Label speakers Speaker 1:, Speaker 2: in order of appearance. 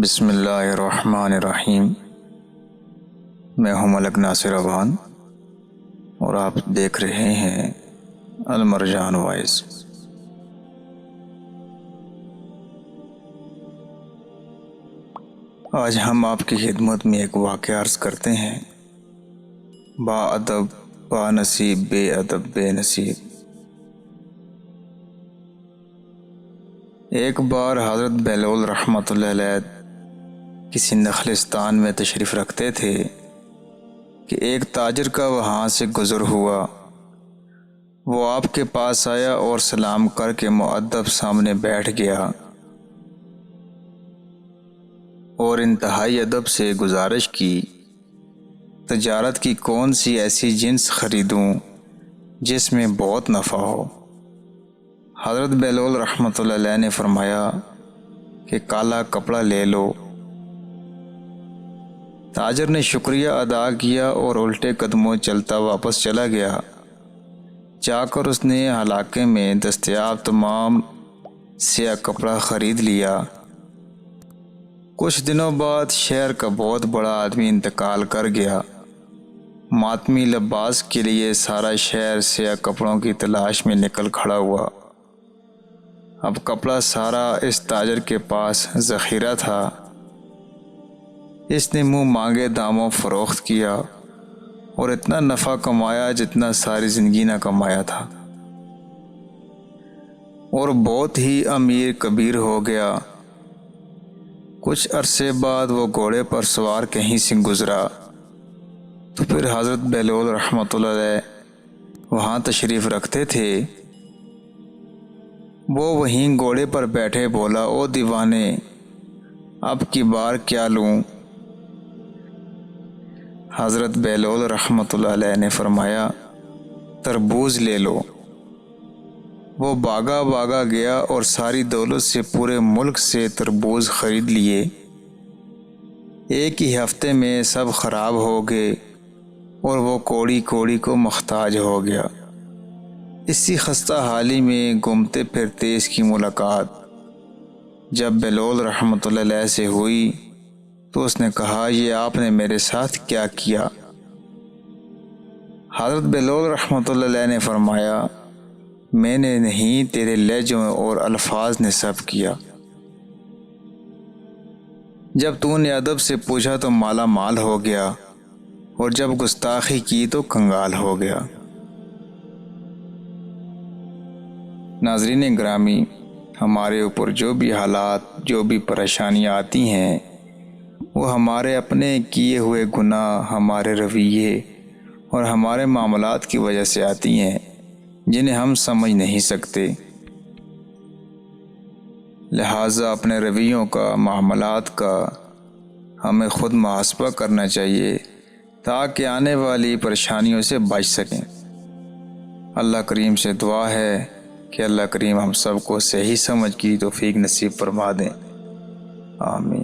Speaker 1: بسم اللہ الرحمن الرحیم۔ میں ہوں ملک ناصر افغان اور آپ دیکھ رہے ہیں المرجان وائس۔ آج ہم آپ کی خدمت میں ایک واقعہ عرض کرتے ہیں۔ با ادب با نصیب بے ادب بے نصیب۔ ایک بار حضرت بہلول رحمۃ اللہ علیہ کسی نخلستان میں تشریف رکھتے تھے کہ ایک تاجر کا وہاں سے گزر ہوا۔ وہ آپ کے پاس آیا اور سلام کر کے مؤدب سامنے بیٹھ گیا اور انتہائی ادب سے گزارش کی، تجارت کی کون سی ایسی جنس خریدوں جس میں بہت نفع ہو؟ حضرت بہلول رحمۃ اللہ علیہ نے فرمایا کہ کالا کپڑا لے لو۔ تاجر نے شکریہ ادا کیا اور الٹے قدموں چلتا واپس چلا گیا۔ جا کر اس نے علاقے میں دستیاب تمام سیاہ کپڑا خرید لیا۔ کچھ دنوں بعد شہر کا بہت بڑا آدمی انتقال کر گیا۔ ماتمی لباس کے لیے سارا شہر سیاہ کپڑوں کی تلاش میں نکل کھڑا ہوا۔ اب کپڑا سارا اس تاجر کے پاس ذخیرہ تھا۔ اس نے منہ مانگے داموں فروخت کیا اور اتنا نفع کمایا جتنا ساری زندگی نہ کمایا تھا، اور بہت ہی امیر کبیر ہو گیا۔ کچھ عرصے بعد وہ گھوڑے پر سوار کہیں سے گزرا تو پھر حضرت بہلول رحمۃ اللہ علیہ وہاں تشریف رکھتے تھے۔ وہ وہیں گھوڑے پر بیٹھے بولا، او دیوانے، اب کی بار کیا لوں؟ حضرت بہلول رحمۃ اللہ علیہ نے فرمایا، تربوز لے لو۔ وہ بھاگا گیا اور ساری دولت سے پورے ملک سے تربوز خرید لیے۔ ایک ہی ہفتے میں سب خراب ہو گئے اور وہ کوڑی کو محتاج ہو گیا۔ اسی خستہ حالی میں گھومتے پھرتے اس کی ملاقات جب بہلول رحمۃ اللہ علیہ سے ہوئی تو اس نے کہا، یہ آپ نے میرے ساتھ کیا کیا؟ حضرت بہلول رحمۃ اللہ علیہ نے فرمایا، میں نے نہیں، تیرے لہجوں اور الفاظ نے سب کیا۔ جب تو نے ادب سے پوچھا تو مالا مال ہو گیا، اور جب گستاخی کی تو کنگال ہو گیا۔ ناظرین گرامی، ہمارے اوپر جو بھی حالات، جو بھی پریشانیاں آتی ہیں، وہ ہمارے اپنے کیے ہوئے گناہ، ہمارے رویے اور ہمارے معاملات کی وجہ سے آتی ہیں، جنہیں ہم سمجھ نہیں سکتے۔ لہٰذا اپنے رویوں کا، معاملات کا ہمیں خود محاسبہ کرنا چاہیے تاکہ آنے والی پریشانیوں سے بچ سکیں۔ اللہ کریم سے دعا ہے کہ اللہ کریم ہم سب کو صحیح سمجھ کی توفیق نصیب فرما دیں۔ آمین۔